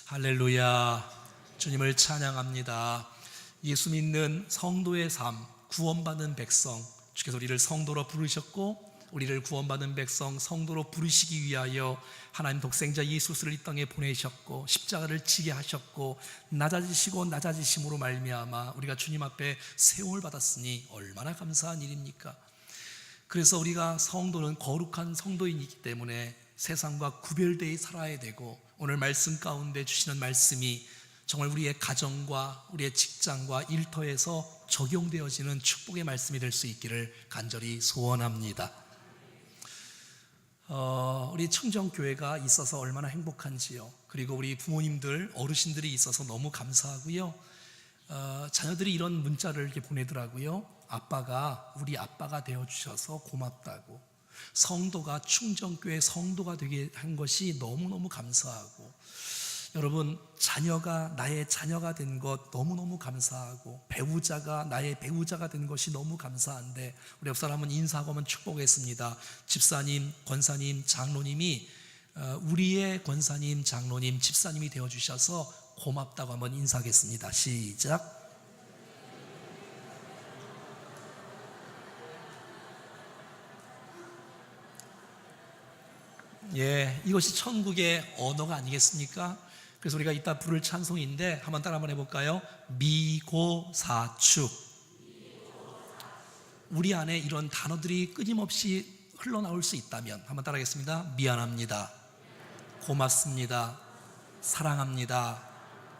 할렐루야. 주님을 찬양합니다. 예수 믿는 성도의 삶, 구원받는 백성, 주께서 우리를 성도로 부르셨고 우리를 구원받은 백성, 성도로 부르시기 위하여 하나님 독생자 예수를 이 땅에 보내셨고 십자가를 지게 하셨고 낮아지시고 낮아지심으로 말미암아 우리가 주님 앞에 세움을 받았으니 얼마나 감사한 일입니까? 그래서 우리가 성도는 거룩한 성도인이기 때문에 세상과 구별되어 살아야 되고, 오늘 말씀 가운데 주시는 말씀이 정말 우리의 가정과 우리의 직장과 일터에서 적용되어지는 축복의 말씀이 될 수 있기를 간절히 소원합니다. 우리 청정교회가 있어서 얼마나 행복한지요. 그리고 우리 부모님들, 어르신들이 있어서 너무 감사하고요. 자녀들이 이런 문자를 이렇게 보내더라고요. 아빠가 우리 아빠가 되어주셔서 고맙다고. 성도가 충정교회 성도가 되게 한 것이 너무너무 감사하고, 여러분 자녀가 나의 자녀가 된 것 너무너무 감사하고, 배우자가 나의 배우자가 된 것이 너무 감사한데, 우리 옆 사람은 인사하고 하면 축복했습니다. 집사님, 권사님, 장로님이 우리의 권사님, 장로님, 집사님이 되어주셔서 고맙다고 한번 인사하겠습니다. 시작. 예, 이것이 천국의 언어가 아니겠습니까? 그래서 우리가 이따 부를 찬송인데 한번 따라 한번 해볼까요? 미고사축. 우리 안에 이런 단어들이 끊임없이 흘러나올 수 있다면 한번 따라하겠습니다. 미안합니다, 고맙습니다, 사랑합니다,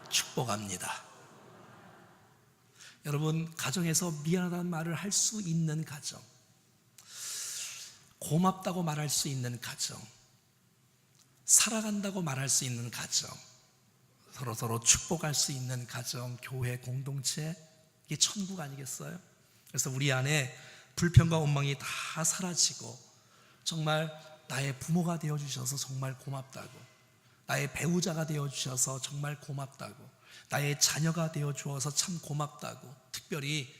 축복합니다. 여러분, 가정에서 미안하다는 말을 할 수 있는 가정, 고맙다고 말할 수 있는 가정, 살아간다고 말할 수 있는 가정, 서로 축복할 수 있는 가정, 교회, 공동체, 이게 천국 아니겠어요? 그래서 우리 안에 불평과 원망이 다 사라지고, 정말 나의 부모가 되어주셔서 정말 고맙다고, 나의 배우자가 되어주셔서 정말 고맙다고, 나의 자녀가 되어주어서 참 고맙다고, 특별히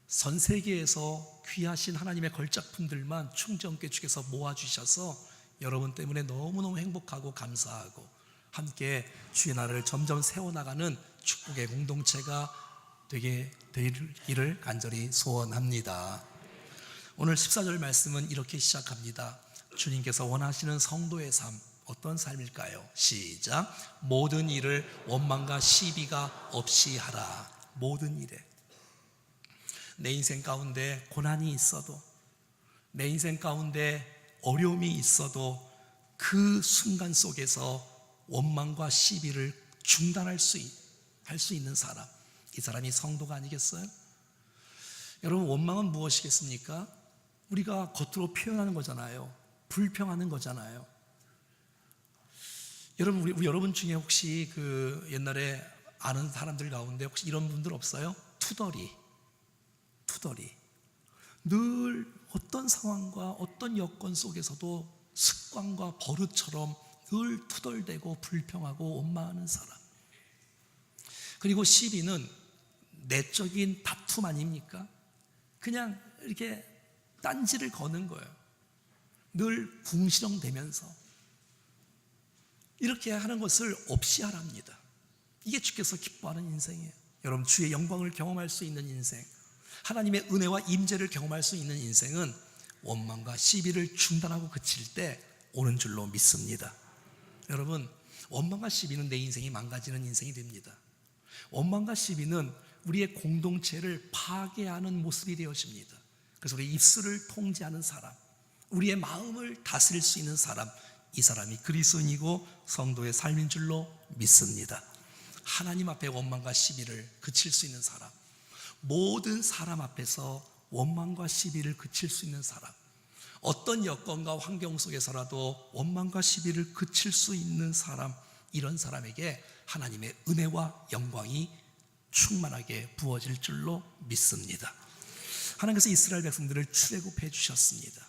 전 세계에서 귀하신 하나님의 걸작품들만 충정교회 측에서 모아주셔서 여러분 때문에 너무너무 행복하고 감사하고, 함께 주의 나라를 점점 세워나가는 축복의 공동체가 되게 되기를 간절히 소원합니다. 오늘 14절 말씀은 이렇게 시작합니다. 주님께서 원하시는 성도의 삶, 어떤 삶일까요? 시작. 모든 일을 원망과 시비가 없이 하라. 모든 일에, 내 인생 가운데 고난이 있어도, 내 인생 가운데 어려움이 있어도 그 순간 속에서 원망과 시비를 중단할 수 있는 사람, 이 사람이 성도가 아니겠어요? 여러분, 원망은 무엇이겠습니까? 우리가 겉으로 표현하는 거잖아요. 불평하는 거잖아요. 여러분, 우리 여러분 중에 혹시 그 옛날에 아는 사람들 가운데 혹시 이런 분들 없어요? 투덜이. 늘 어떤 상황과 어떤 여건 속에서도 습관과 버릇처럼 늘 투덜대고 불평하고 원망하는 사람. 그리고 시비는 내적인 다툼 아닙니까? 그냥 이렇게 딴지를 거는 거예요. 늘 궁시렁대면서. 이렇게 하는 것을 없이 하랍니다. 이게 주께서 기뻐하는 인생이에요. 여러분, 주의 영광을 경험할 수 있는 인생, 하나님의 은혜와 임재를 경험할 수 있는 인생은 원망과 시비를 중단하고 그칠 때 오는 줄로 믿습니다. 여러분, 원망과 시비는 내 인생이 망가지는 인생이 됩니다. 원망과 시비는 우리의 공동체를 파괴하는 모습이 되어집니다. 그래서 우리 입술을 통제하는 사람, 우리의 마음을 다스릴 수 있는 사람, 이 사람이 그리스도인이고 성도의 삶인 줄로 믿습니다. 하나님 앞에 원망과 시비를 그칠 수 있는 사람, 모든 사람 앞에서 원망과 시비를 그칠 수 있는 사람, 어떤 여건과 환경 속에서라도 원망과 시비를 그칠 수 있는 사람, 이런 사람에게 하나님의 은혜와 영광이 충만하게 부어질 줄로 믿습니다. 하나님께서 이스라엘 백성들을 출애굽해 주셨습니다.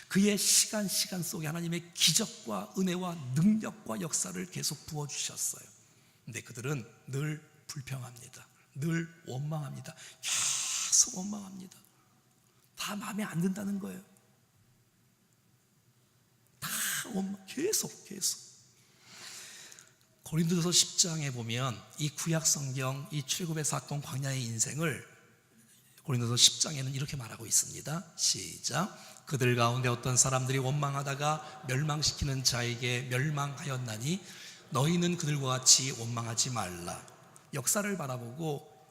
그의 시간 속에 하나님의 기적과 은혜와 능력과 역사를 계속 부어주셨어요. 근데 그들은 늘 불평합니다. 늘 원망합니다. 계속 원망합니다. 다 마음에 안 든다는 거예요. 다 원망, 계속. 고린도서 10장에 보면 이 구약 성경, 이 출애굽의 사건, 광야의 인생을 고린도서 10장에는 이렇게 말하고 있습니다. 시작. 그들 가운데 어떤 사람들이 원망하다가 멸망시키는 자에게 멸망하였나니 너희는 그들과 같이 원망하지 말라. 역사를 바라보고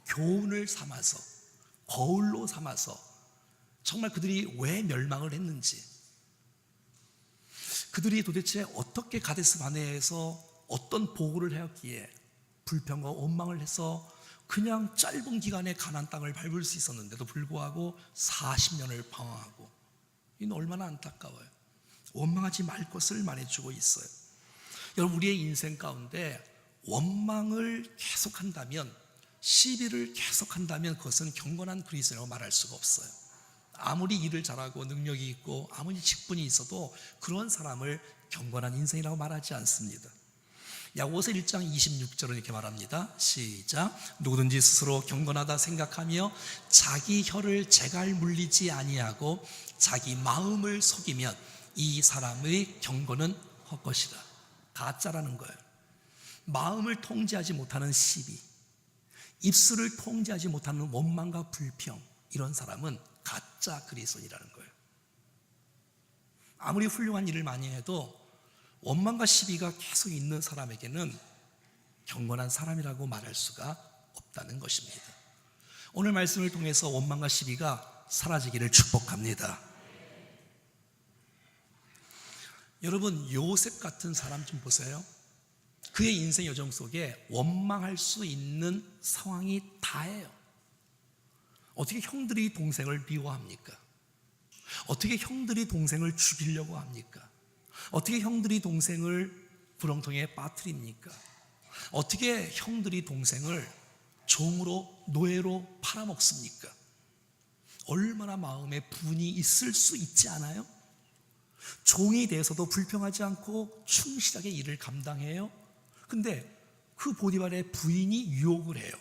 교훈을 삼아서, 거울로 삼아서 정말 그들이 왜 멸망을 했는지, 그들이 도대체 어떻게 가데스 바네에서 어떤 보고를 하였기에 불평과 원망을 해서 그냥 짧은 기간에 가나안 땅을 밟을 수 있었는데도 불구하고 40년을 방황하고, 이는 얼마나 안타까워요. 원망하지 말 것을 말해주고 있어요. 여러분, 우리의 인생 가운데 원망을 계속한다면, 시비를 계속한다면 그것은 경건한 그리스도라고 말할 수가 없어요. 아무리 일을 잘하고 능력이 있고 아무리 직분이 있어도 그런 사람을 경건한 인생이라고 말하지 않습니다. 야고보서 1장 26절은 이렇게 말합니다. 시작. 누구든지 스스로 경건하다 생각하며 자기 혀를 재갈 물리지 아니하고 자기 마음을 속이면 이 사람의 경건은 헛것이다. 가짜라는 거예요. 마음을 통제하지 못하는 시비, 입술을 통제하지 못하는 원망과 불평, 이런 사람은 가짜 그리스도인이라는 거예요. 아무리 훌륭한 일을 많이 해도 원망과 시비가 계속 있는 사람에게는 경건한 사람이라고 말할 수가 없다는 것입니다. 오늘 말씀을 통해서 원망과 시비가 사라지기를 축복합니다. 여러분, 요셉 같은 사람 좀 보세요. 그의 인생 여정 속에 원망할 수 있는 상황이 다예요. 어떻게 형들이 동생을 미워합니까? 어떻게 형들이 동생을 죽이려고 합니까? 어떻게 형들이 동생을 구렁텅이에 빠뜨립니까? 어떻게 형들이 동생을 종으로, 노예로 팔아먹습니까? 얼마나 마음에 분이 있을 수 있지 않아요? 종이 돼서도 불평하지 않고 충실하게 일을 감당해요. 근데 그 보디발의 부인이 유혹을 해요.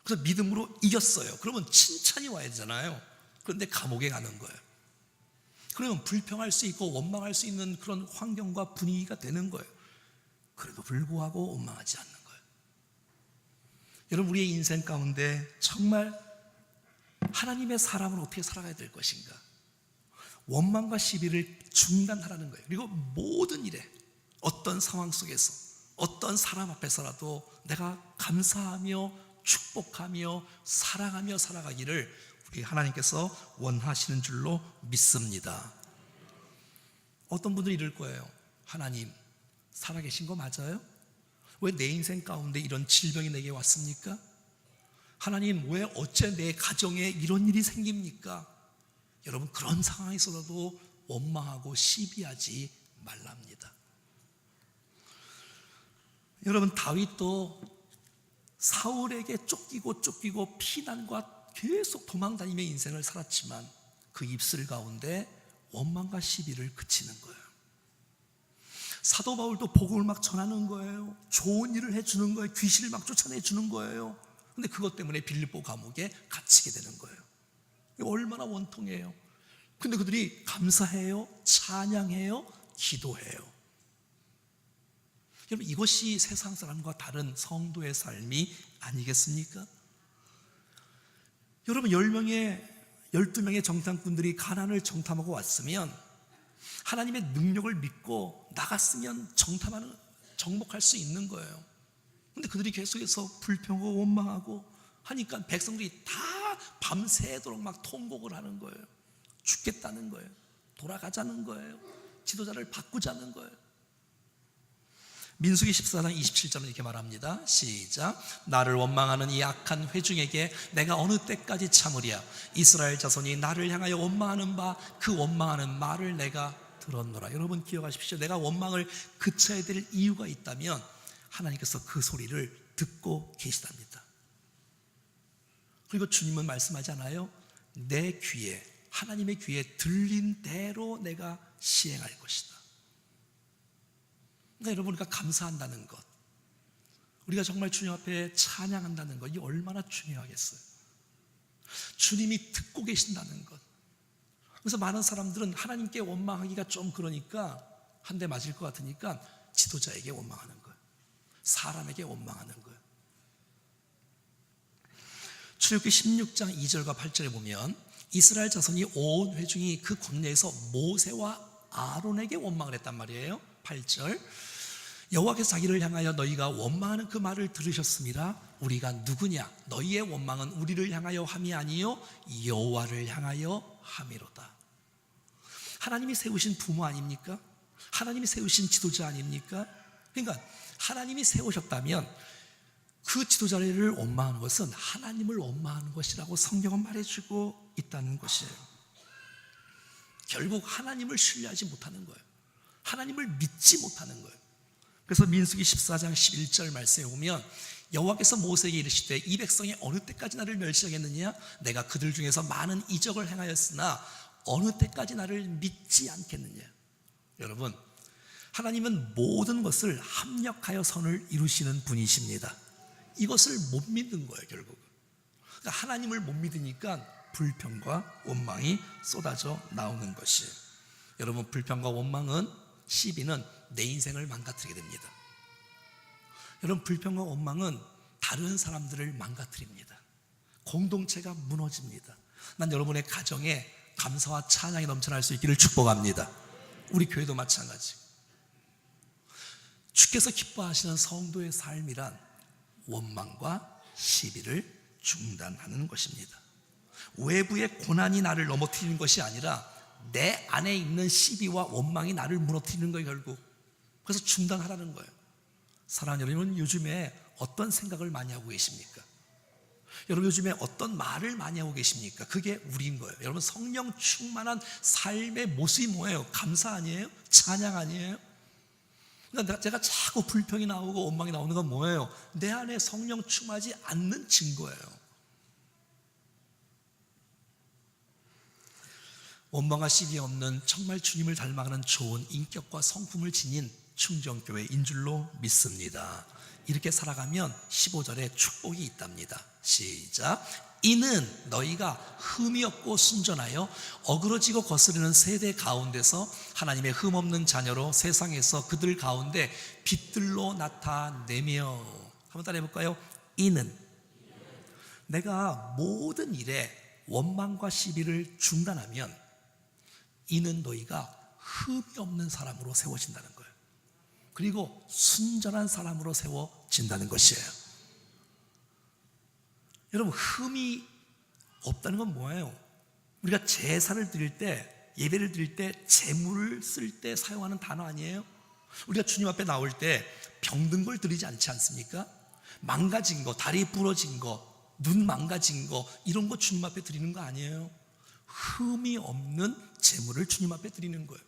그래서 믿음으로 이겼어요. 그러면 칭찬이 와야 되잖아요. 그런데 감옥에 가는 거예요. 그러면 불평할 수 있고 원망할 수 있는 그런 환경과 분위기가 되는 거예요. 그래도 불구하고 원망하지 않는 거예요. 여러분, 우리의 인생 가운데 정말 하나님의 사람은 어떻게 살아가야 될 것인가? 원망과 시비를 중단하라는 거예요. 그리고 모든 일에, 어떤 상황 속에서, 어떤 사람 앞에서라도 내가 감사하며 축복하며 사랑하며 살아가기를 우리 하나님께서 원하시는 줄로 믿습니다. 어떤 분들이 이럴 거예요. 하나님, 살아계신 거 맞아요? 왜 내 인생 가운데 이런 질병이 내게 왔습니까? 하나님, 왜 어째 내 가정에 이런 일이 생깁니까? 여러분, 그런 상황에서라도 원망하고 시비하지 말랍니다. 여러분, 다윗도 사울에게 쫓기고 피난과 계속 도망다니며 인생을 살았지만 그 입술 가운데 원망과 시비를 그치는 거예요. 사도 바울도 복음을 막 전하는 거예요. 좋은 일을 해주는 거예요. 귀신을 막 쫓아내주는 거예요. 근데 그것 때문에 빌립보 감옥에 갇히게 되는 거예요. 얼마나 원통해요. 근데 그들이 감사해요, 찬양해요, 기도해요. 여러분, 이것이 세상 사람과 다른 성도의 삶이 아니겠습니까? 여러분, 12명의 정탐꾼들이 가나안을 정탐하고 왔으면 하나님의 능력을 믿고 나갔으면 정복할 수 있는 거예요. 근데 그들이 계속해서 불평하고 원망하고 하니까 백성들이 다 밤새도록 막 통곡을 하는 거예요. 죽겠다는 거예요. 돌아가자는 거예요. 지도자를 바꾸자는 거예요. 민수기 14장 27절은 이렇게 말합니다. 시작. 나를 원망하는 이 악한 회중에게 내가 어느 때까지 참으랴. 이스라엘 자손이 나를 향하여 원망하는 바 그 원망하는 말을 내가 들었노라. 여러분, 기억하십시오. 내가 원망을 그쳐야 될 이유가 있다면 하나님께서 그 소리를 듣고 계시답니다. 그리고 주님은 말씀하지 않아요? 내 귀에, 하나님의 귀에 들린 대로 내가 시행할 것이다. 그러니까 여러분, 우리가 감사한다는 것, 우리가 정말 주님 앞에 찬양한다는 것, 이게 얼마나 중요하겠어요. 주님이 듣고 계신다는 것. 그래서 많은 사람들은 하나님께 원망하기가 좀 그러니까 한 대 맞을 것 같으니까 지도자에게 원망하는 거예요. 사람에게 원망하는 거예요. 출애굽기 16장 2절과 8절에 보면 이스라엘 자손이 온 회중이 그 광야에서 모세와 아론에게 원망을 했단 말이에요. 8절, 여호와께서 자기를 향하여 너희가 원망하는 그 말을 들으셨습니다. 우리가 누구냐? 너희의 원망은 우리를 향하여 함이 아니요 여호와를 향하여 함이로다. 하나님이 세우신 부모 아닙니까? 하나님이 세우신 지도자 아닙니까? 그러니까 하나님이 세우셨다면 그 지도자를 원망하는 것은 하나님을 원망하는 것이라고 성경은 말해주고 있다는 것이에요. 결국 하나님을 신뢰하지 못하는 거예요. 하나님을 믿지 못하는 거예요. 그래서 민수기 14장 11절 말씀에 보면 여호와께서 모세에게 이르시되 이 백성이 어느 때까지 나를 멸시하겠느냐? 내가 그들 중에서 많은 이적을 행하였으나 어느 때까지 나를 믿지 않겠느냐? 여러분, 하나님은 모든 것을 합력하여 선을 이루시는 분이십니다. 이것을 못 믿는 거예요, 결국. 그러니까 하나님을 못 믿으니까 불평과 원망이 쏟아져 나오는 것이에요. 여러분, 불평과 원망은, 시비는 내 인생을 망가뜨리게 됩니다. 여러분, 불평과 원망은 다른 사람들을 망가뜨립니다. 공동체가 무너집니다. 난 여러분의 가정에 감사와 찬양이 넘쳐날 수 있기를 축복합니다. 우리 교회도 마찬가지. 주께서 기뻐하시는 성도의 삶이란 원망과 시비를 중단하는 것입니다. 외부의 고난이 나를 넘어뜨리는 것이 아니라 내 안에 있는 시비와 원망이 나를 무너뜨리는 거예요, 결국. 그래서 중단하라는 거예요. 사랑하는 여러분, 요즘에 어떤 생각을 많이 하고 계십니까? 여러분, 요즘에 어떤 말을 많이 하고 계십니까? 그게 우리인 거예요. 여러분, 성령 충만한 삶의 모습이 뭐예요? 감사 아니에요? 찬양 아니에요? 그러니까 제가 자꾸 불평이 나오고 원망이 나오는 건 뭐예요? 내 안에 성령 충만하지 않는 증거예요. 원망과 시비 없는 정말 주님을 닮아가는 좋은 인격과 성품을 지닌 충정교회인 줄로 믿습니다. 이렇게 살아가면 15절에 축복이 있답니다. 시작. 이는 너희가 흠이 없고 순전하여 어그러지고 거스르는 세대 가운데서 하나님의 흠 없는 자녀로 세상에서 그들 가운데 빛들로 나타내며. 한번 따라해 볼까요? 이는 내가 모든 일에 원망과 시비를 중단하면 이는 너희가 흠이 없는 사람으로 세워진다는 거예요. 그리고 순전한 사람으로 세워진다는 것이에요. 여러분, 흠이 없다는 건 뭐예요? 우리가 제사를 드릴 때, 예배를 드릴 때, 제물을 쓸 때 사용하는 단어 아니에요? 우리가 주님 앞에 나올 때 병든 걸 드리지 않지 않습니까? 망가진 거, 다리 부러진 거, 눈 망가진 거, 이런 거 주님 앞에 드리는 거 아니에요? 흠이 없는 제물을 주님 앞에 드리는 거예요.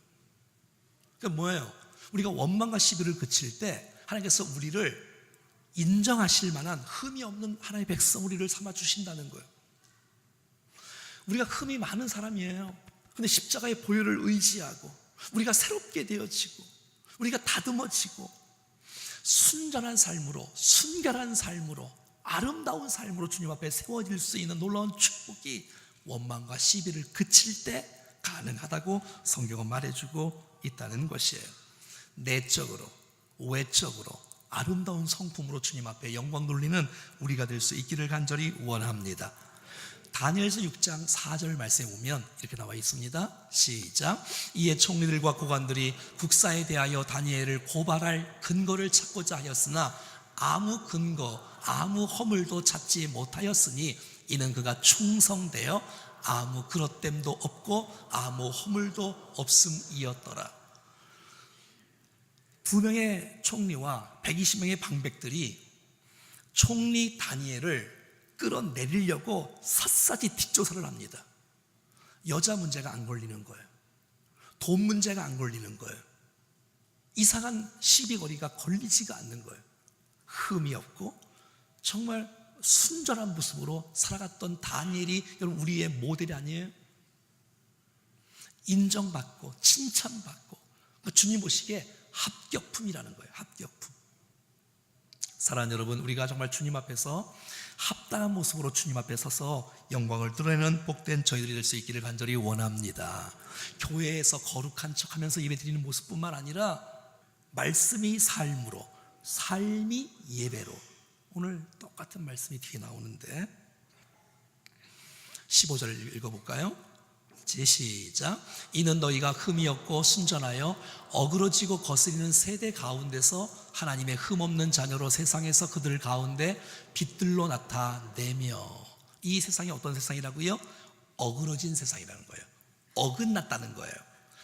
그러니까 뭐예요? 우리가 원망과 시비를 그칠 때 하나님께서 우리를 인정하실 만한 흠이 없는 하나님의 백성 우리를 삼아 주신다는 거예요. 우리가 흠이 많은 사람이에요. 근데 십자가의 보혈을 의지하고 우리가 새롭게 되어지고 우리가 다듬어지고 순전한 삶으로, 순결한 삶으로, 아름다운 삶으로 주님 앞에 세워질 수 있는 놀라운 축복이 원망과 시비를 그칠 때 가능하다고 성경은 말해주고 있다는 것이에요. 내적으로, 외적으로 아름다운 성품으로 주님 앞에 영광 돌리는 우리가 될 수 있기를 간절히 원합니다. 다니엘서 6장 4절 말씀에 보면 이렇게 나와 있습니다. 시작. 이에 총리들과 고관들이 국사에 대하여 다니엘을 고발할 근거를 찾고자 하였으나 아무 근거, 아무 허물도 찾지 못하였으니 이는 그가 충성되어 아무 그릇됨도 없고 아무 허물도 없음이었더라. 2명의 총리와 120명의 방백들이 총리 다니엘을 끌어내리려고 샅샅이 뒷조사를 합니다. 여자 문제가 안 걸리는 거예요. 돈 문제가 안 걸리는 거예요. 이상한 시비거리가 걸리지가 않는 거예요. 흠이 없고 정말 순전한 모습으로 살아갔던 다니엘이 여러분 우리의 모델이 아니에요? 인정받고 칭찬받고 주님 보시기에 합격품이라는 거예요. 합격품. 사랑하는 여러분, 우리가 정말 주님 앞에서 합당한 모습으로 주님 앞에 서서 영광을 드러내는 복된 저희들이 될 수 있기를 간절히 원합니다. 교회에서 거룩한 척하면서 예배드리는 모습뿐만 아니라 말씀이 삶으로 삶이 예배로. 오늘 똑같은 말씀이 뒤에 나오는데 15절 읽어볼까요? 시작. 이는 너희가 흠이 없고 순전하여 어그러지고 거스리는 세대 가운데서 하나님의 흠없는 자녀로 세상에서 그들 가운데 빛들로 나타내며. 이 세상이 어떤 세상이라고요? 어그러진 세상이라는 거예요. 어긋났다는 거예요.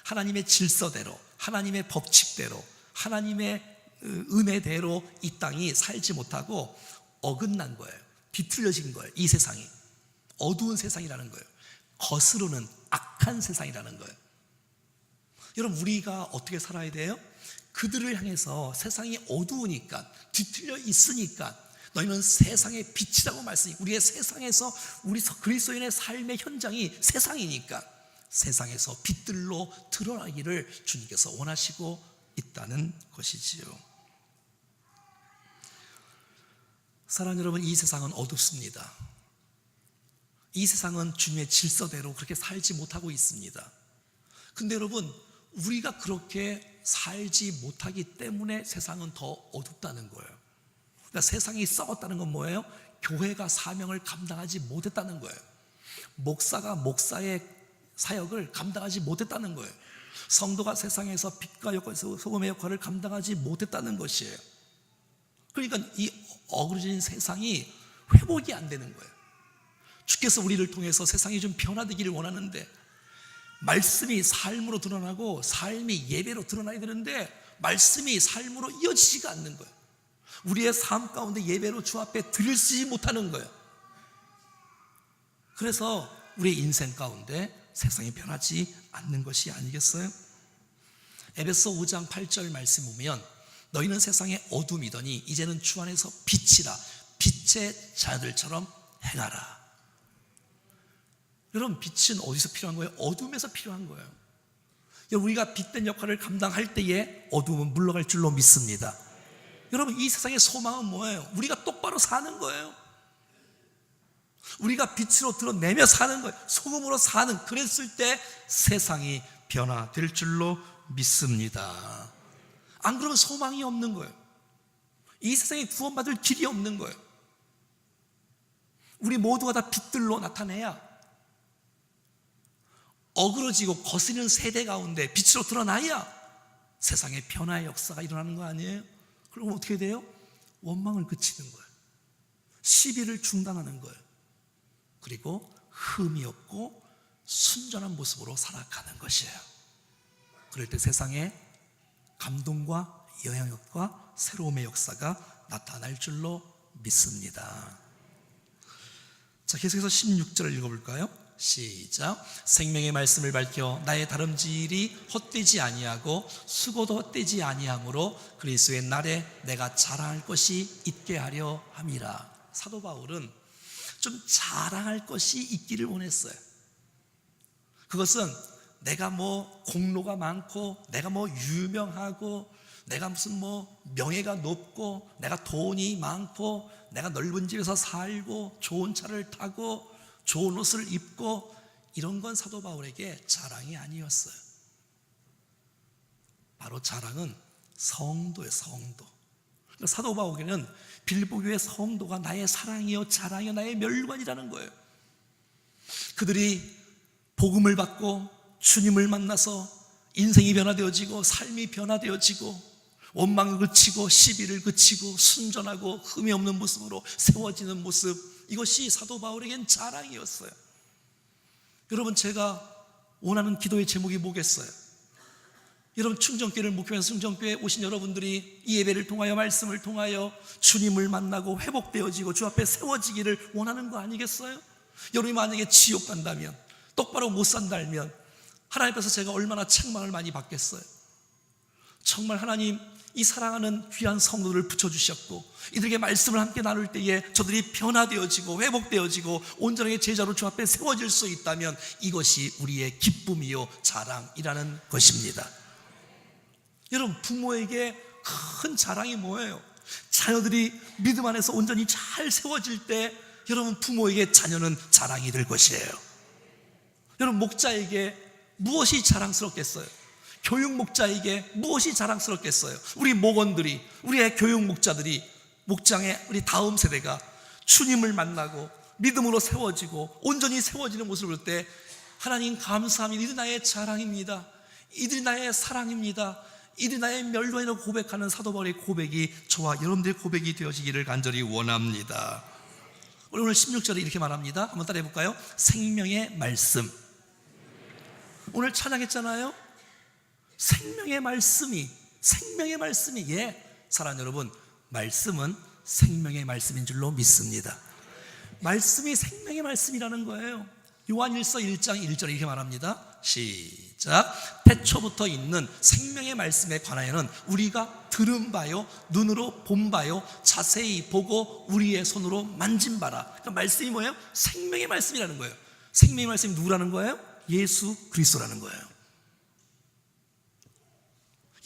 하나님의 질서대로, 하나님의 법칙대로, 하나님의 은혜대로 이 땅이 살지 못하고 어긋난 거예요. 뒤틀려진 거예요. 이 세상이 어두운 세상이라는 거예요. 거스르는 악한 세상이라는 거예요. 여러분, 우리가 어떻게 살아야 돼요? 그들을 향해서 세상이 어두우니까, 뒤틀려 있으니까 너희는 세상의 빛이라고 말씀이, 우리의 세상에서 우리 그리스도인의 삶의 현장이 세상이니까 세상에서 빛들로 드러나기를 주님께서 원하시고 있다는 것이지요. 사랑하는 여러분, 이 세상은 어둡습니다. 이 세상은 주님의 질서대로 그렇게 살지 못하고 있습니다. 근데 여러분, 우리가 그렇게 살지 못하기 때문에 세상은 더 어둡다는 거예요. 그러니까 세상이 썩었다는 건 뭐예요? 교회가 사명을 감당하지 못했다는 거예요. 목사가 목사의 사역을 감당하지 못했다는 거예요. 성도가 세상에서 빛과 소금의 역할을 감당하지 못했다는 것이에요. 그러니까 이 어그러진 세상이 회복이 안 되는 거예요. 주께서 우리를 통해서 세상이 좀 변화되기를 원하는데, 말씀이 삶으로 드러나고 삶이 예배로 드러나야 되는데 말씀이 삶으로 이어지지가 않는 거예요. 우리의 삶 가운데 예배로 주 앞에 드릴 수 있지 못하는 거예요. 그래서 우리의 인생 가운데 세상이 변하지 않는 것이 아니겠어요? 에베소 5장 8절 말씀 보면 너희는 세상의 어둠이더니 이제는 주 안에서 빛이라, 빛의 자들처럼 행하라. 여러분, 빛은 어디서 필요한 거예요? 어둠에서 필요한 거예요. 우리가 빛된 역할을 감당할 때에 어둠은 물러갈 줄로 믿습니다. 여러분, 이 세상의 소망은 뭐예요? 우리가 똑바로 사는 거예요. 우리가 빛으로 드러내며 사는 거예요. 소금으로 사는, 그랬을 때 세상이 변화될 줄로 믿습니다. 안 그러면 소망이 없는 거예요. 이 세상에 구원받을 길이 없는 거예요. 우리 모두가 다 빛들로 나타내야 어그러지고 거스리는 세대 가운데 빛으로 드러나야 세상에 변화의 역사가 일어나는 거 아니에요? 그럼 어떻게 돼요? 원망을 그치는 거예요. 시비를 중단하는 거예요. 그리고 흠이 없고 순전한 모습으로 살아가는 것이에요. 그럴 때 세상에 감동과 영향력과 새로움의 역사가 나타날 줄로 믿습니다. 자, 계속해서 16절을 읽어볼까요? 시작. 생명의 말씀을 밝혀 나의 다름질이 헛되지 아니하고 수고도 헛되지 아니하므로 그리스도의 날에 내가 자랑할 것이 있게 하려 함이라. 사도 바울은 좀 자랑할 것이 있기를 원했어요. 그것은 내가 뭐 공로가 많고 내가 뭐 유명하고 내가 무슨 뭐 명예가 높고 내가 돈이 많고 내가 넓은 집에서 살고 좋은 차를 타고 좋은 옷을 입고, 이런 건 사도 바울에게 자랑이 아니었어요. 바로 자랑은 성도예요. 성도. 그러니까 사도 바울에게는 빌보교의 성도가 나의 사랑이요 자랑이요 나의 멸관이라는 거예요. 그들이 복음을 받고 주님을 만나서 인생이 변화되어지고 삶이 변화되어지고 원망을 그치고 시비를 그치고 순전하고 흠이 없는 모습으로 세워지는 모습, 이것이 사도 바울에겐 자랑이었어요. 여러분, 제가 원하는 기도의 제목이 뭐겠어요? 여러분, 충정교회를 목표해서 충정교회에 오신 여러분들이 이 예배를 통하여 말씀을 통하여 주님을 만나고 회복되어지고 주 앞에 세워지기를 원하는 거 아니겠어요? 여러분이 만약에 지옥 간다면, 똑바로 못 산다면 하나님 앞에서 제가 얼마나 책망을 많이 받겠어요? 정말 하나님, 이 사랑하는 귀한 성도들을 붙여주셨고 이들에게 말씀을 함께 나눌 때에 저들이 변화되어지고 회복되어지고 온전하게 제자로 주 앞에 세워질 수 있다면 이것이 우리의 기쁨이요 자랑이라는 것입니다. 여러분, 부모에게 큰 자랑이 뭐예요? 자녀들이 믿음 안에서 온전히 잘 세워질 때 여러분, 부모에게 자녀는 자랑이 될 것이에요. 여러분, 목자에게 무엇이 자랑스럽겠어요? 교육 목자에게 무엇이 자랑스럽겠어요? 우리 목원들이, 우리의 교육 목자들이, 목장의 우리 다음 세대가 주님을 만나고 믿음으로 세워지고 온전히 세워지는 모습을 볼 때 하나님 감사합니다. 이들이 나의 자랑입니다. 이들이 나의 사랑입니다. 이들이 나의 멸관이라고 고백하는 사도 바울의 고백이 저와 여러분들의 고백이 되어지기를 간절히 원합니다. 오늘 16절에 이렇게 말합니다. 한번 따라해 볼까요? 생명의 말씀. 오늘 찬양했잖아요. 생명의 말씀이 사랑하는 여러분, 말씀은 생명의 말씀인 줄로 믿습니다. 말씀이 생명의 말씀이라는 거예요. 요한일서 1장 1절에 이렇게 말합니다. 시작. 태초부터 있는 생명의 말씀에 관하여는 우리가 들은 바요, 눈으로 본 바요, 자세히 보고 우리의 손으로 만진 바라. 그러니까 말씀이 뭐예요? 생명의 말씀이라는 거예요. 생명의 말씀이 누구라는 거예요? 예수 그리스도라는 거예요.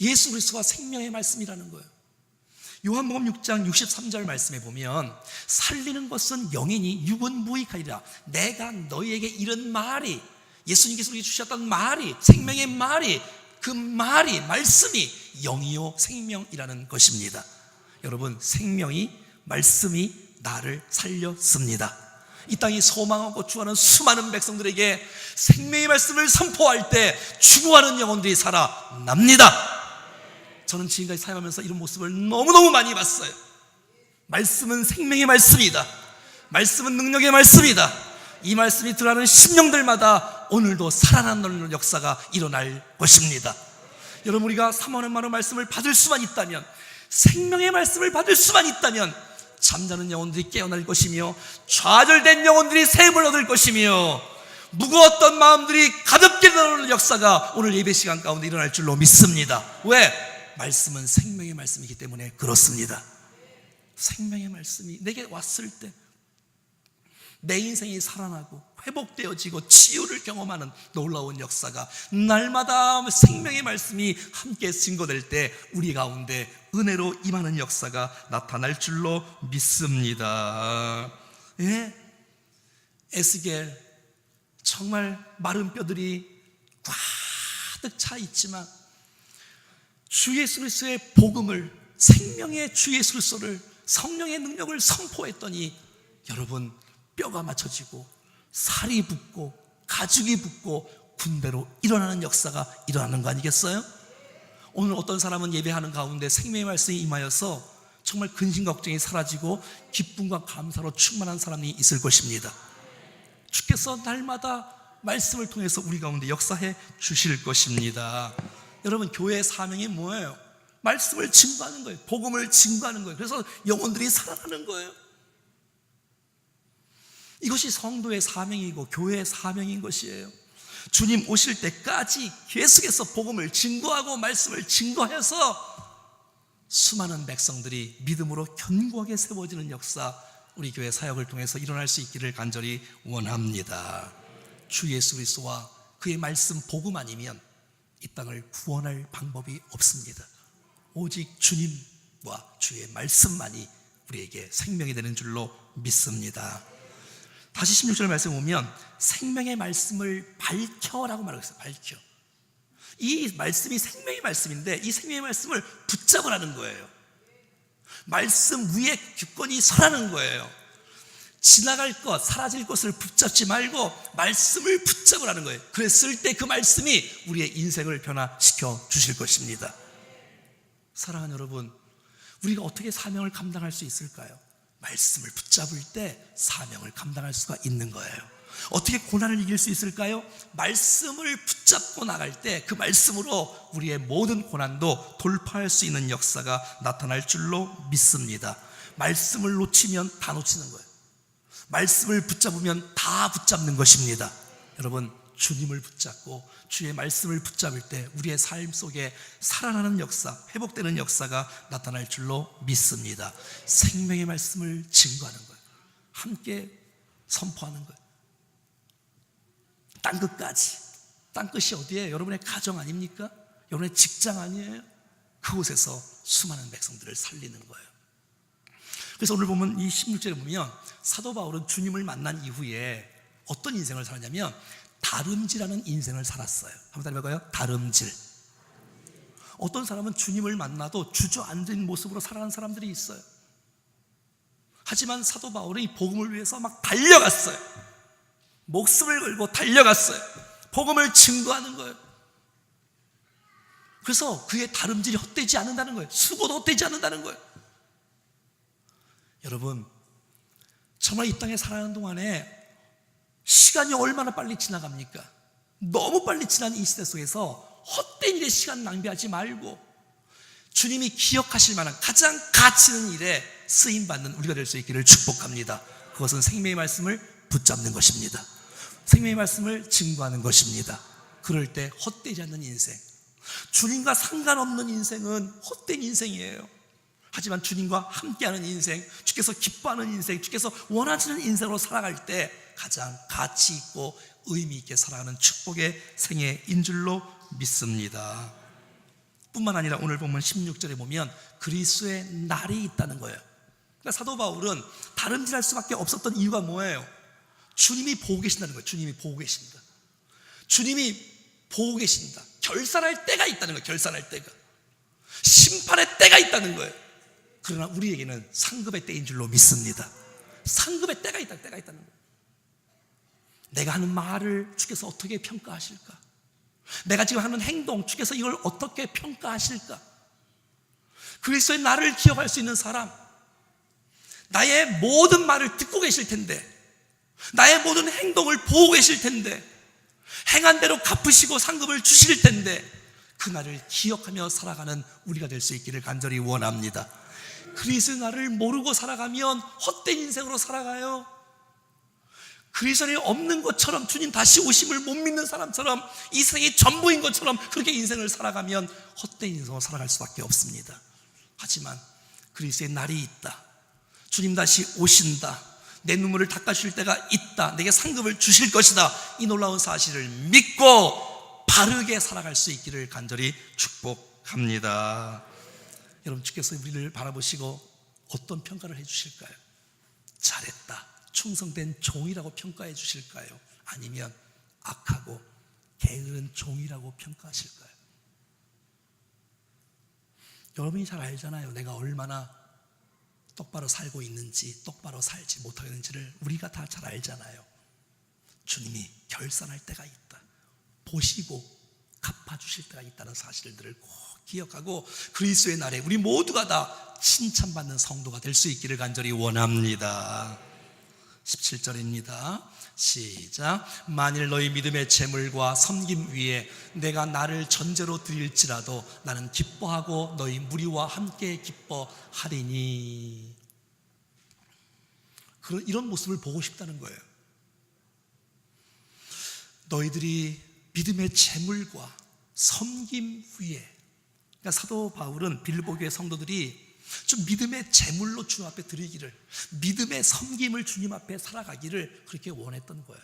예수 그리스도가 생명의 말씀이라는 거예요. 요한복음 6장 63절 말씀에 보면 살리는 것은 영이니 육은 무익하리라. 내가 너희에게 이런 말이, 예수님께서 우리에게 주셨던 말이, 생명의 말이, 그 말이, 말씀이 영이요 생명이라는 것입니다. 여러분, 생명이, 말씀이 나를 살렸습니다. 이 땅이 소망하고 죽어가는 수많은 백성들에게 생명의 말씀을 선포할 때 죽어가는 영혼들이 살아납니다. 저는 지금까지 사역하면서 이런 모습을 너무너무 많이 봤어요. 말씀은 생명의 말씀이다. 말씀은 능력의 말씀이다. 이 말씀이 들어가는 심령들마다 오늘도 살아나는 역사가 일어날 것입니다. 여러분, 우리가 사모하는 많은 말씀을 받을 수만 있다면, 생명의 말씀을 받을 수만 있다면 잠자는 영혼들이 깨어날 것이며 좌절된 영혼들이 샘을 얻을 것이며 무거웠던 마음들이 가볍게 나오는 역사가 오늘 예배 시간 가운데 일어날 줄로 믿습니다. 왜? 말씀은 생명의 말씀이기 때문에 그렇습니다. 생명의 말씀이 내게 왔을 때 내 인생이 살아나고 회복되어지고 치유를 경험하는 놀라운 역사가 날마다 생명의 말씀이 함께 증거될 때 우리 가운데 은혜로 임하는 역사가 나타날 줄로 믿습니다. 예? 에스겔, 정말 마른 뼈들이 가득 차 있지만 주 예수 그리스도의 복음을, 생명의 주 예수 그리스도를, 성령의 능력을 선포했더니 여러분, 뼈가 맞춰지고 살이 붙고 가죽이 붙고 군대로 일어나는 역사가 일어나는 거 아니겠어요? 오늘 어떤 사람은 예배하는 가운데 생명의 말씀이 임하여서 정말 근심 걱정이 사라지고 기쁨과 감사로 충만한 사람이 있을 것입니다. 주께서 날마다 말씀을 통해서 우리 가운데 역사해 주실 것입니다. 여러분, 교회의 사명이 뭐예요? 말씀을 증거하는 거예요. 복음을 증거하는 거예요. 그래서 영혼들이 살아나는 거예요. 이것이 성도의 사명이고 교회의 사명인 것이에요. 주님 오실 때까지 계속해서 복음을 증거하고 말씀을 증거해서 수많은 백성들이 믿음으로 견고하게 세워지는 역사, 우리 교회 사역을 통해서 일어날 수 있기를 간절히 원합니다. 주 예수 그리스도와 그의 말씀 복음 아니면 이 땅을 구원할 방법이 없습니다. 오직 주님과 주의 말씀만이 우리에게 생명이 되는 줄로 믿습니다. 다시 16절 말씀 보면 생명의 말씀을 밝혀라고 말하고 있어요. 밝혀. 이 말씀이 생명의 말씀인데 이 생명의 말씀을 붙잡으라는 거예요. 말씀 위에 굳건히 서라는 거예요. 지나갈 것, 사라질 것을 붙잡지 말고 말씀을 붙잡으라는 거예요. 그랬을 때 그 말씀이 우리의 인생을 변화시켜 주실 것입니다. 사랑하는 여러분, 우리가 어떻게 사명을 감당할 수 있을까요? 말씀을 붙잡을 때 사명을 감당할 수가 있는 거예요. 어떻게 고난을 이길 수 있을까요? 말씀을 붙잡고 나갈 때 그 말씀으로 우리의 모든 고난도 돌파할 수 있는 역사가 나타날 줄로 믿습니다. 말씀을 놓치면 다 놓치는 거예요. 말씀을 붙잡으면 다 붙잡는 것입니다. 여러분, 주님을 붙잡고 주의 말씀을 붙잡을 때 우리의 삶 속에 살아나는 역사, 회복되는 역사가 나타날 줄로 믿습니다. 생명의 말씀을 증거하는 거예요. 함께 선포하는 거예요. 땅끝까지. 땅끝이 어디예요? 여러분의 가정 아닙니까? 여러분의 직장 아니에요? 그곳에서 수많은 백성들을 살리는 거예요. 그래서 오늘 보면 이 16절에 보면 사도 바울은 주님을 만난 이후에 어떤 인생을 살았냐면 다름질하는 인생을 살았어요. 한번 따라해볼까요? 다름질. 어떤 사람은 주님을 만나도 주저앉은 모습으로 살아가는 사람들이 있어요. 하지만 사도 바울이 복음을 위해서 막 달려갔어요. 목숨을 걸고 달려갔어요. 복음을 증거하는 거예요. 그래서 그의 다름질이 헛되지 않는다는 거예요. 수고도 헛되지 않는다는 거예요. 여러분, 정말 이 땅에 살아가는 동안에 시간이 얼마나 빨리 지나갑니까? 너무 빨리 지난 이 시대 속에서 헛된 일에 시간 낭비하지 말고 주님이 기억하실 만한 가장 가치 있는 일에 쓰임받는 우리가 될 수 있기를 축복합니다. 그것은 생명의 말씀을 붙잡는 것입니다. 생명의 말씀을 증거하는 것입니다. 그럴 때 헛되지 않는 인생, 주님과 상관없는 인생은 헛된 인생이에요. 하지만 주님과 함께하는 인생, 주께서 기뻐하는 인생, 주께서 원하시는 인생으로 살아갈 때 가장 가치 있고 의미 있게 살아가는 축복의 생애인 줄로 믿습니다. 뿐만 아니라 오늘 보면 16절에 보면 그리스도의 날이 있다는 거예요. 그러니까 사도 바울은 다름질할 수밖에 없었던 이유가 뭐예요? 주님이 보고 계신다는 거예요. 주님이 보고 계신다. 주님이 보고 계신다. 결산할 때가 있다는 거예요. 결산할 때가, 심판의 때가 있다는 거예요. 그러나 우리에게는 상급의 때인 줄로 믿습니다. 상급의 때가 있다는 거예요. 내가 하는 말을 주께서 어떻게 평가하실까? 내가 지금 하는 행동, 주께서 이걸 어떻게 평가하실까? 그리스도의 나를 기억할 수 있는 사람, 나의 모든 말을 듣고 계실 텐데, 나의 모든 행동을 보고 계실 텐데, 행한 대로 갚으시고 상급을 주실 텐데, 그날을 기억하며 살아가는 우리가 될 수 있기를 간절히 원합니다. 그리스도의 나를 모르고 살아가면 헛된 인생으로 살아가요. 그리스도에 없는 것처럼, 주님 다시 오심을 못 믿는 사람처럼, 이 생이 전부인 것처럼 그렇게 인생을 살아가면 헛된 인생으로 살아갈 수밖에 없습니다. 하지만 그리스도의 날이 있다, 주님 다시 오신다, 내 눈물을 닦아주실 때가 있다, 내게 상급을 주실 것이다, 이 놀라운 사실을 믿고 바르게 살아갈 수 있기를 간절히 축복합니다. 여러분, 주께서 우리를 바라보시고 어떤 평가를 해주실까요? 잘했다, 충성된 종이라고 평가해 주실까요? 아니면 악하고 게으른 종이라고 평가하실까요? 여러분이 잘 알잖아요. 내가 얼마나 똑바로 살고 있는지, 똑바로 살지 못하는지를 우리가 다 잘 알잖아요. 주님이 결산할 때가 있다, 보시고 갚아주실 때가 있다는 사실들을 꼭 기억하고 그리스도의 날에 우리 모두가 다 칭찬받는 성도가 될 수 있기를 간절히 원합니다. 17절입니다. 시작. 만일 너희 믿음의 재물과 섬김 위에 내가 나를 전제로 드릴지라도 나는 기뻐하고 너희 무리와 함께 기뻐하리니. 이런 모습을 보고 싶다는 거예요. 너희들이 믿음의 재물과 섬김 위에, 그러니까 사도 바울은 빌립보 교회 성도들이 좀 믿음의 제물로 주님 앞에 드리기를, 믿음의 섬김을 주님 앞에 살아가기를 그렇게 원했던 거예요.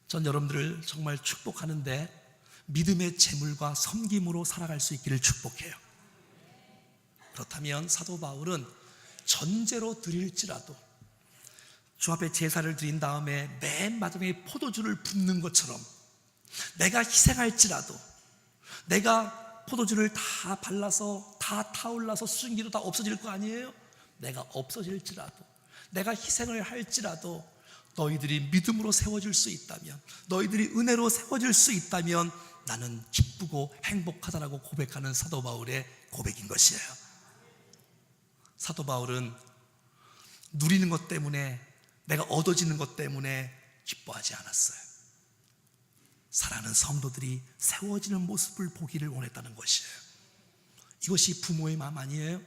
전 여러분들을 정말 축복하는데 믿음의 제물과 섬김으로 살아갈 수 있기를 축복해요. 그렇다면 사도 바울은 전제로 드릴지라도, 주 앞에 제사를 드린 다음에 맨 마지막에 포도주를 붓는 것처럼 내가 희생할지라도, 내가 포도주를 다 발라서 다 타올라서 수증기도 다 없어질 거 아니에요? 내가 없어질지라도, 내가 희생을 할지라도 너희들이 믿음으로 세워질 수 있다면, 너희들이 은혜로 세워질 수 있다면 나는 기쁘고 행복하다라고 고백하는 사도 바울의 고백인 것이에요. 사도 바울은 누리는 것 때문에, 내가 얻어지는 것 때문에 기뻐하지 않았어요. 사랑하는 성도들이 세워지는 모습을 보기를 원했다는 것이에요. 이것이 부모의 마음 아니에요?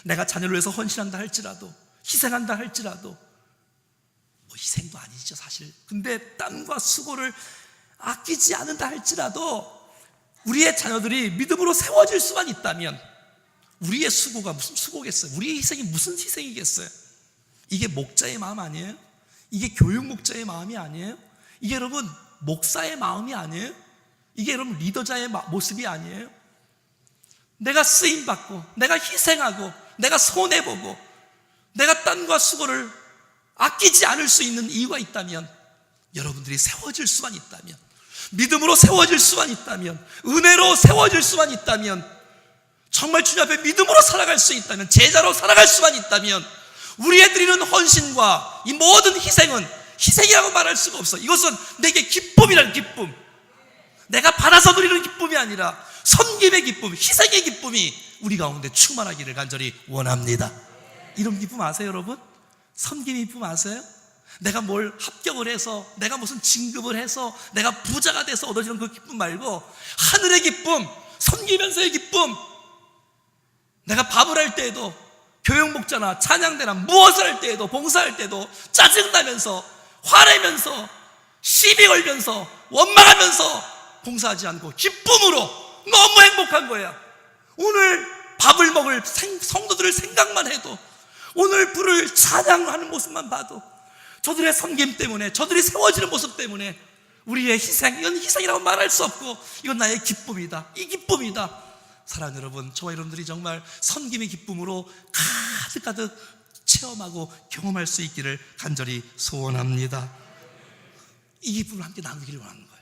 내가 자녀를 위해서 헌신한다 할지라도, 희생한다 할지라도, 뭐 희생도 아니죠 사실, 근데 땀과 수고를 아끼지 않는다 할지라도 우리의 자녀들이 믿음으로 세워질 수만 있다면, 우리의 수고가 무슨 수고겠어요? 우리의 희생이 무슨 희생이겠어요? 이게 목자의 마음 아니에요? 이게 교육 목자의 마음이 아니에요? 이게 여러분 목사의 마음이 아니에요? 이게 여러분 리더자의 모습이 아니에요? 내가 쓰임받고, 내가 희생하고, 내가 손해보고, 내가 땀과 수고를 아끼지 않을 수 있는 이유가 있다면, 여러분들이 세워질 수만 있다면, 믿음으로 세워질 수만 있다면, 은혜로 세워질 수만 있다면, 정말 주님 앞에 믿음으로 살아갈 수 있다면, 제자로 살아갈 수만 있다면, 우리의 드리는 헌신과 이 모든 희생은 희생이라고 말할 수가 없어. 이것은 내게 기쁨이라는 기쁨, 내가 받아서 누리는 기쁨이 아니라 섬김의 기쁨, 희생의 기쁨이 우리 가운데 충만하기를 간절히 원합니다. 이런 기쁨 아세요, 여러분? 섬김의 기쁨 아세요? 내가 뭘 합격을 해서, 내가 무슨 진급을 해서, 내가 부자가 돼서 얻어지는 그 기쁨 말고 하늘의 기쁨, 섬기면서의 기쁨. 내가 밥을 할 때에도, 교육 목자나 찬양대나 무엇을 할 때에도, 봉사할 때도 짜증나면서, 화내면서, 시비 걸면서, 원망하면서 봉사하지 않고 기쁨으로 너무 행복한 거야. 오늘 밥을 먹을 성도들을 생각만 해도, 오늘 부를 찬양하는 모습만 봐도, 저들의 섬김 때문에, 저들이 세워지는 모습 때문에 우리의 희생, 이건 희생이라고 말할 수 없고 이건 나의 기쁨이다, 이 기쁨이다. 사랑하는 여러분, 저와 여러분들이 정말 섬김의 기쁨으로 가득가득 체험하고 경험할 수 있기를 간절히 소원합니다. 이 기쁨을 함께 나누기를 원하는 거예요.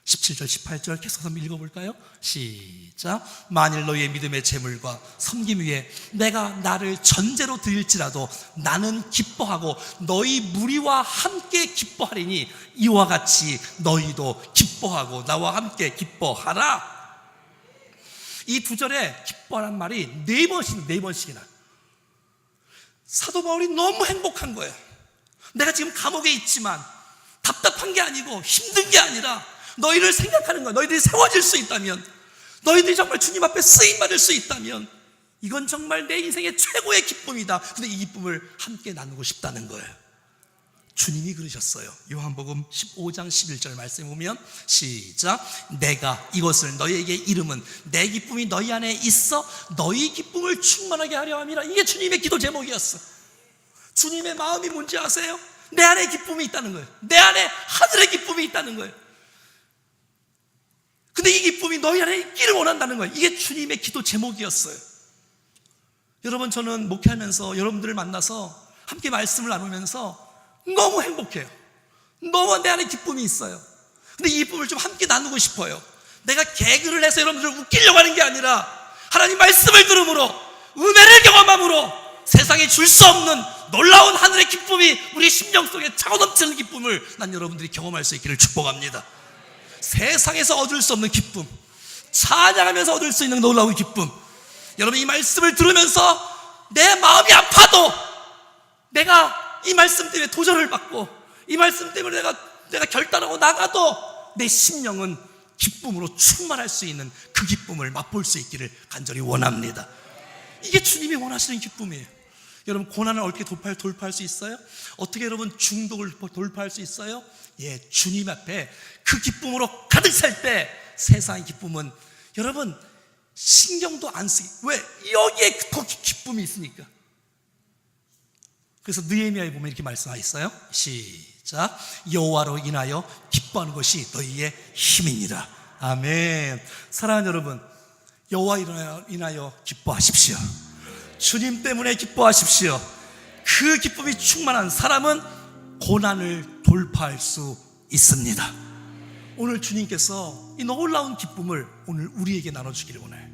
17절 18절 계속 한번 읽어볼까요? 시작. 만일 너희의 믿음의 재물과 섬김 위에 내가 나를 전제로 드릴지라도 나는 기뻐하고 너희 무리와 함께 기뻐하리니 이와 같이 너희도 기뻐하고 나와 함께 기뻐하라. 이 두 절에 기뻐하란 말이 네 번씩이나. 사도 바울이 너무 행복한 거예요. 내가 지금 감옥에 있지만 답답한 게 아니고 힘든 게 아니라 너희를 생각하는 거야. 너희들이 세워질 수 있다면, 너희들이 정말 주님 앞에 쓰임받을 수 있다면 이건 정말 내 인생의 최고의 기쁨이다. 근데 이 기쁨을 함께 나누고 싶다는 거예요. 주님이 그러셨어요. 요한복음 15장 11절 말씀에 보면 시작. 내가 이것을 너희에게 이름은 내 기쁨이 너희 안에 있어 너희 기쁨을 충만하게 하려 함이라. 이게 주님의 기도 제목이었어. 주님의 마음이 뭔지 아세요? 내 안에 기쁨이 있다는 거예요. 내 안에 하늘의 기쁨이 있다는 거예요. 근데 이 기쁨이 너희 안에 있기를 원한다는 거예요. 이게 주님의 기도 제목이었어요. 여러분, 저는 목회하면서 여러분들을 만나서 함께 말씀을 나누면서 너무 행복해요. 너무 내 안에 기쁨이 있어요. 근데 이 기쁨을 좀 함께 나누고 싶어요. 내가 개그를 해서 여러분들을 웃기려고 하는 게 아니라 하나님 말씀을 들음으로, 은혜를 경험함으로 세상에 줄 수 없는 놀라운 하늘의 기쁨이 우리 심령 속에 차고 넘치는 기쁨을 난 여러분들이 경험할 수 있기를 축복합니다. 세상에서 얻을 수 없는 기쁨, 찬양하면서 얻을 수 있는 놀라운 기쁨. 여러분, 이 말씀을 들으면서 내 마음이 아파도, 내가 이 말씀 때문에 도전을 받고, 이 말씀 때문에 내가 결단하고 나가도 내 심령은 기쁨으로 충만할 수 있는 그 기쁨을 맛볼 수 있기를 간절히 원합니다. 이게 주님이 원하시는 기쁨이에요. 여러분, 고난을 어떻게 돌파할 수 있어요? 어떻게 여러분 중독을 돌파할 수 있어요? 예, 주님 앞에 그 기쁨으로 가득 찰 때 세상의 기쁨은 여러분 신경도 안 쓰기. 왜? 여기에 더 기쁨이 있으니까. 그래서 느헤미야에 보면 이렇게 말씀하셨어요. 시작. 여호와로 인하여 기뻐하는 것이 너희의 힘이니라. 아멘. 사랑하는 여러분, 여호와로 인하여 기뻐하십시오. 주님 때문에 기뻐하십시오. 그 기쁨이 충만한 사람은 고난을 돌파할 수 있습니다. 오늘 주님께서 이 놀라운 기쁨을 오늘 우리에게 나눠주기를 원해요.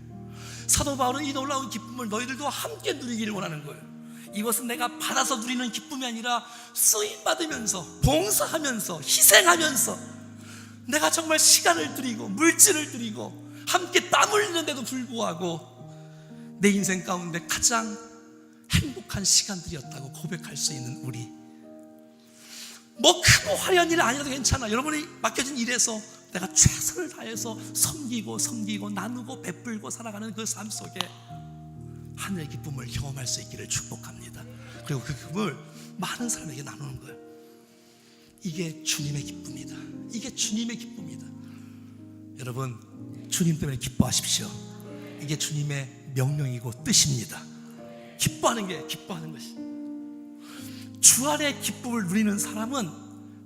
사도 바울은 이 놀라운 기쁨을 너희들도 함께 누리기를 원하는 거예요. 이것은 내가 받아서 누리는 기쁨이 아니라 쓰임받으면서, 봉사하면서, 희생하면서, 내가 정말 시간을 들이고 물질을 들이고 함께 땀 흘리는데도 불구하고 내 인생 가운데 가장 행복한 시간들이었다고 고백할 수 있는 우리. 뭐 크고 화려한 일 아니어도 괜찮아. 여러분이 맡겨진 일에서 내가 최선을 다해서 섬기고 나누고 베풀고 살아가는 그 삶 속에 하늘의 기쁨을 경험할 수 있기를 축복합니다. 그리고 그 기쁨을 많은 사람에게 나누는 거예요. 이게 주님의 기쁨이다. 이게 주님의 기쁨이다. 여러분, 주님 때문에 기뻐하십시오. 이게 주님의 명령이고 뜻입니다. 기뻐하는 것이. 주 안의 기쁨을 누리는 사람은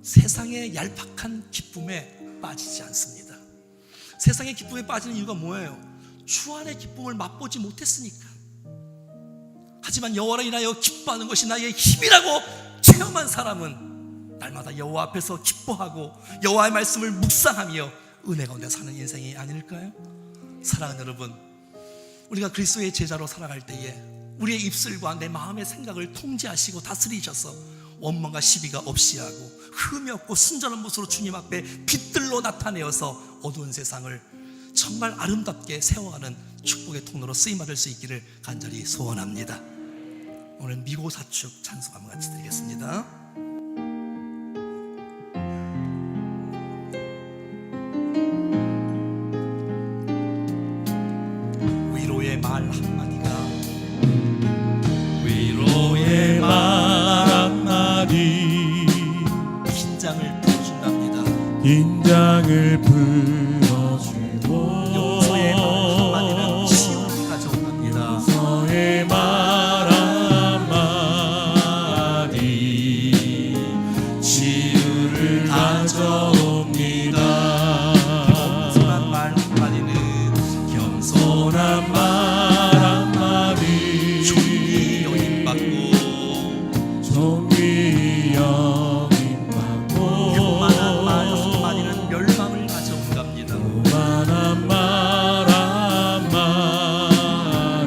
세상의 얄팍한 기쁨에 빠지지 않습니다. 세상의 기쁨에 빠지는 이유가 뭐예요? 주 안의 기쁨을 맛보지 못했으니까. 하지만 여호와로 인하여 기뻐하는 것이 나의 힘이라고 체험한 사람은 날마다 여호와 앞에서 기뻐하고 여호와의 말씀을 묵상하며 은혜 가운데 사는 인생이 아닐까요? 사랑하는 여러분, 우리가 그리스도의 제자로 살아갈 때에 우리의 입술과 내 마음의 생각을 통제하시고 다스리셔서 원망과 시비가 없이 하고 흠이 없고 순전한 모습으로 주님 앞에 빛들로 나타내어서 어두운 세상을 정말 아름답게 세워가는 축복의 통로로 쓰임받을 수 있기를 간절히 소원합니다. 오늘 미고사축 찬송 한번 같이 드리겠습니다. 위로의 말 한마디가 위로의 말 한마디 긴장을 풀어준답니다. 긴장을 풀어주고 용서의 말 한마디는 시온을 가져온답니다. 용서의 말 한마디 치유를 가져옵니다. 겸손한 말 한마디는 겸손한 말 한마디 존귀 여김받고 존귀 여김받고 교만한 말 한마디는 멸망을 가져온답니다. 교만한 말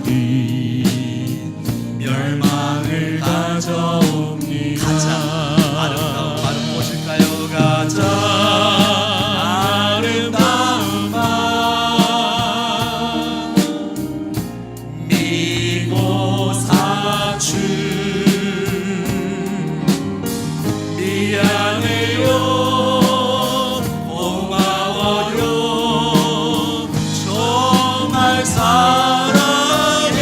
한마디 멸망을 가져옵니다. 가장 아름다운 말은 무엇일까요? 가장 아름다운 말 미고사축 미안해요 고마워요 정말 사랑해요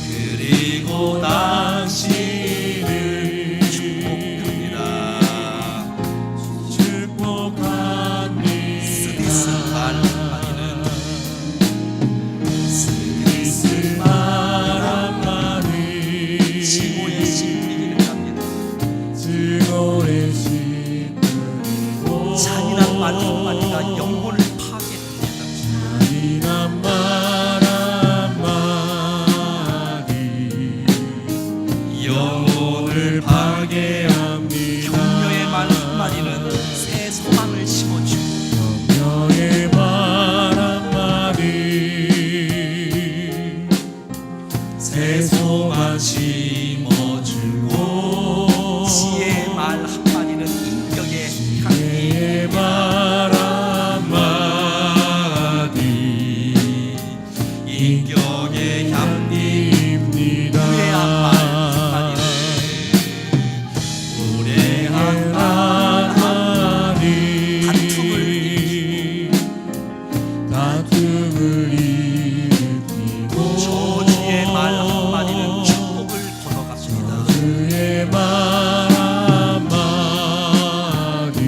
그리고 당신을 축복합니다. 축복합니다. 스디스 말 한마디는 스디스 말 한마디 지고의 신비기를 합니다. 증오의 시들이고 잔인한 말 한마디가 영혼을 파괴합니다. 잔인한 말 한마디 영혼을 파괴합니다. 격려의 말 한마디는 새 소망을 심어주고 격려의 말 한마디 새 소망 심어주고 지혜의 말 한마디는 인격의 향기 지혜의 말 한마디 인격의 향기입니다. 무례한 말 한마디는 무례한 말 한마디 다툼을 일으키고 저주의 말 한마디는 축복을 걷어갑니다. 주의 말 한마디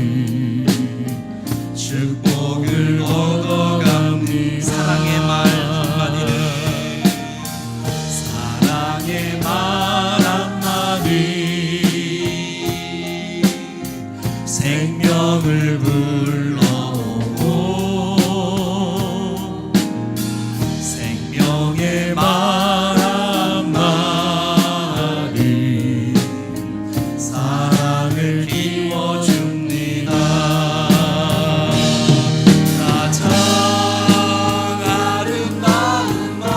축복을 얻어갑니다. 사랑의 말 한마디는 사랑의 말 한마디 생명을 불러오고 생명의 말 한마디 사랑을 키워줍니다. 가장 아름다운 말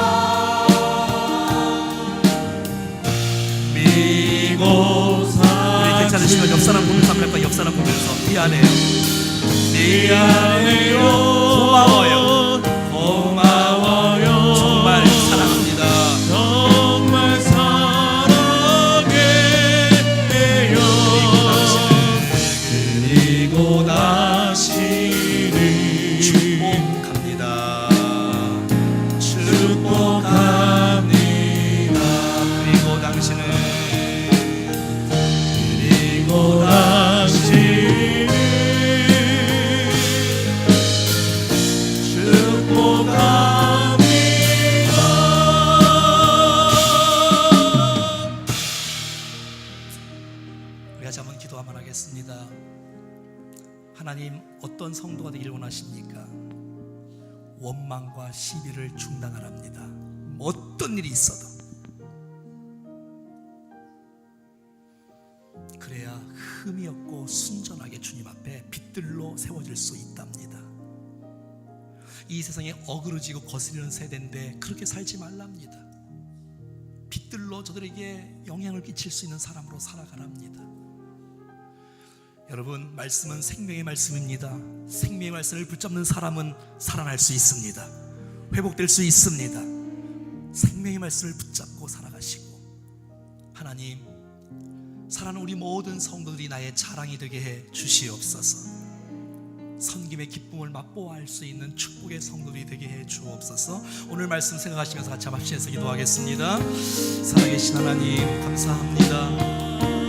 미고사 우리 괜찮으시면 옆 사람 보면서 한번 할까요? 옆 사람 보면서 미안해요. 미안해요 고마워요. 고마워요 정말 사랑합니다. 정말 사랑해요 그리고 당신을 축복합니다. 축복합니다. 그리고 당신은 그리고 당신을 축복합니다. 우리 같이 한번 기도 한번 하겠습니다. 하나님, 어떤 성도가 되기를 원하십니까? 원망과 시비를 중단하랍니다. 어떤 일이 있어도 그래야 흠이 없고 순전하게 주님 앞에 빛들로 세워질 수 있답니다. 이 세상에 어그러지고 거스리는 세대인데 그렇게 살지 말랍니다. 빛들로 저들에게 영향을 끼칠 수 있는 사람으로 살아가랍니다. 여러분, 말씀은 생명의 말씀입니다. 생명의 말씀을 붙잡는 사람은 살아날 수 있습니다. 회복될 수 있습니다. 생명의 말씀을 붙잡고 살아가시고, 하나님, 사랑하는 우리 모든 성도들이 나의 자랑이 되게 해 주시옵소서. 섬김의 기쁨을 맛보아 할 수 있는 축복의 성도들이 되게 해 주옵소서. 오늘 말씀 생각하시면서 같이 한번 합심해서 기도하겠습니다. 살아계신 하나님, 감사합니다.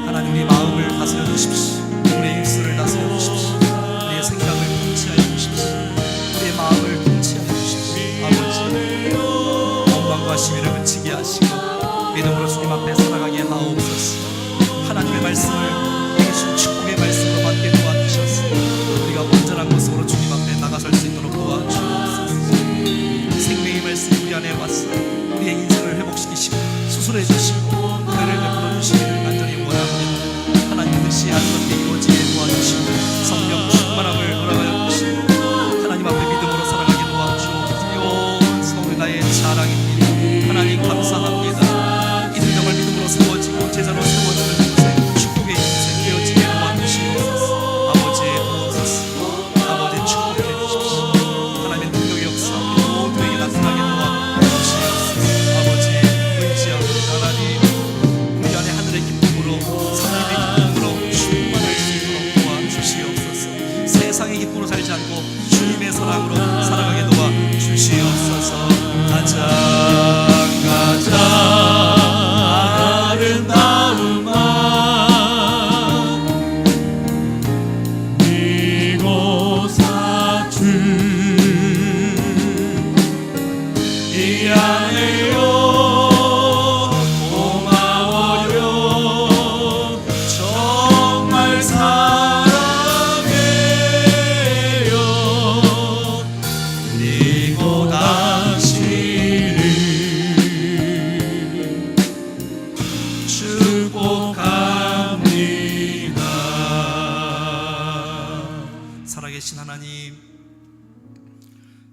하나님, 우리 마음을 다스려 주십시오. 우리의 입술을 다스려 주십시오. 우리의 생각을 통치하여 주십시오. 우리의 마음을 통치하여 주십시오. 아버지, 원망과 시비를 그치게 하시고 믿음으로 주님 앞에 살아가게 하옵소서. 하나님의 말씀을 이기신 축복의 말씀으로 받게 도와주셔서 우리가 온전한 모습으로 주님 앞에 나가설 수 있도록 도와주옵소서. 생명의 말씀이 우리 안에 와서 우리의 인생을 회복시키시고 수술해 주시고 은혜를 베풀어 주시기를 간절히 원합니다. 하나님 뜻이 하나님께 이루어지게 도와주시고 성령 충만함을 허락하여 주시고 하나님 앞에 믿음으로 살아가게 도와주옵소서. 성도 나의 자랑입니다. 하나님 감사합니다. 이들 정말 믿음으로 세워지고 제자로 세워지는 인생, 축복의 인생 되어지게 도와주시옵소서. 아버지의 도옵소서. 아버지 축복해 주십시오. 하나님의 능력의 역사 우리 모두에게 나타나게 도와주시옵소서. 아버지 의지합니다. 하나님, 우리 안에 하늘의 기쁨으로 성립의 기쁨으로 충만할 수 있도록 도와주시옵소서. 세상의 기쁨으로 살지 않고 주님의 사랑으로 살아가게 도와주시옵소서. 가자 아름다운 마음 이곳 사주 이 안에요 고마워요 정말 사랑해요 이곳 당신을 축복합니다. 살아계신 하나님,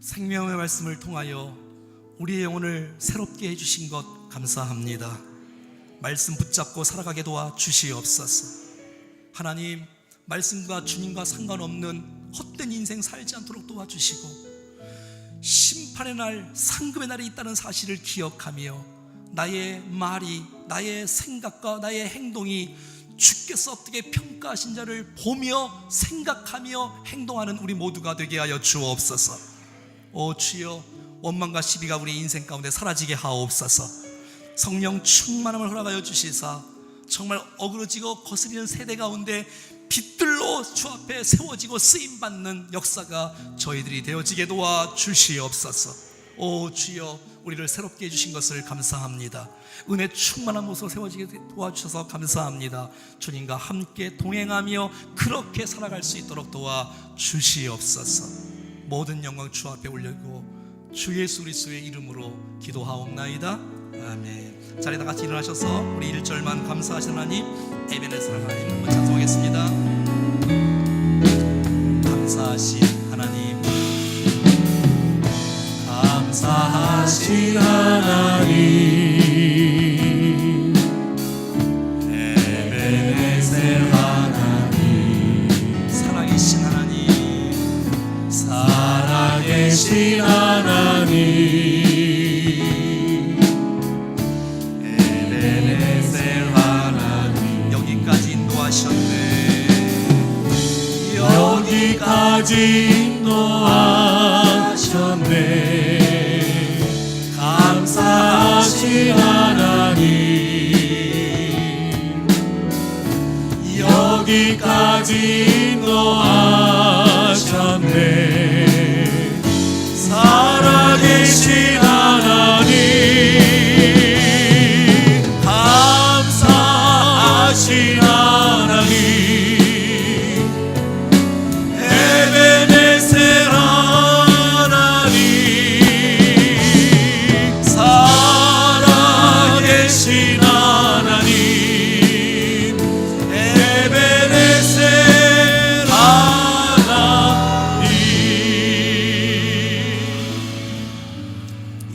생명의 말씀을 통하여 우리의 영혼을 새롭게 해주신 것 감사합니다. 말씀 붙잡고 살아가게 도와 주시옵소서. 하나님, 말씀과 주님과 상관없는 헛된 인생 살지 않도록 도와주시고 심판의 날, 상급의 날이 있다는 사실을 기억하며 나의 말이, 나의 생각과 나의 행동이 주께서 어떻게 평가하신 자를 보며 생각하며 행동하는 우리 모두가 되게 하여 주옵소서. 오 주여, 원망과 시비가 우리 인생 가운데 사라지게 하옵소서. 성령 충만함을 허락하여 주시사 정말 어그러지고 거스리는 세대 가운데 빛들로 주 앞에 세워지고 쓰임받는 역사가 저희들이 되어지게 도와 주시옵소서. 오 주여, 우리를 새롭게 해주신 것을 감사합니다. 은혜 충만한 모습으로 세워지게 도와주셔서 감사합니다. 주님과 함께 동행하며 그렇게 살아갈 수 있도록 도와 주시옵소서. 모든 영광 주 앞에 올리고 주 예수 그리스도의 이름으로 기도하옵나이다. 아멘. 자리에 다 같이 일어나셔서 우리 1절만 감사하신 하나님, 에베네zer 하나님 한번 찬송하겠습니다. 감사하신 하나님, 감사하신 하나님, 에베네zer 하나님, 살아계신 하나님, 살아계신 하나님, 에베네zer 하나님, 여기까지 인도하셨네, 여기까지 인도하셨네. 감사하신 하나님, 여기까지 인도하셨네. 살아계신 하나님, 감사하신 하나님, 에베네zer 하나님, 살아계신 하나님, 에베네zer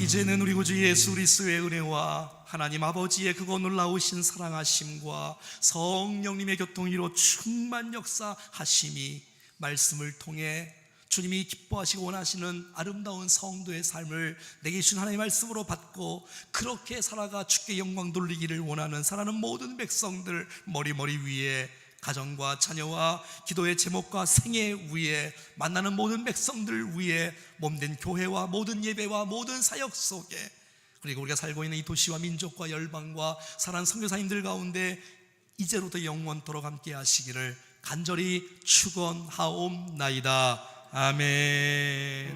이제는 우리 구주 예수 그리스도의 은혜와 하나님 아버지의 그거 놀라우신 사랑하심과 성령님의 교통이로 충만 역사하심이 말씀을 통해 주님이 기뻐하시고 원하시는 아름다운 성도의 삶을 내게 주신 하나님의 말씀으로 받고 그렇게 살아가 주께 영광 돌리기를 원하는 사랑하는 모든 백성들 머리 위에 가정과 자녀와 기도의 제목과 생애 위에 만나는 모든 백성들 위에 몸된 교회와 모든 예배와 모든 사역 속에 그리고 우리가 살고 있는 이 도시와 민족과 열방과 사랑하는 선교사님들 가운데 이제로부터 영원토록 함께 하시기를 간절히 축원하옵나이다. 아멘.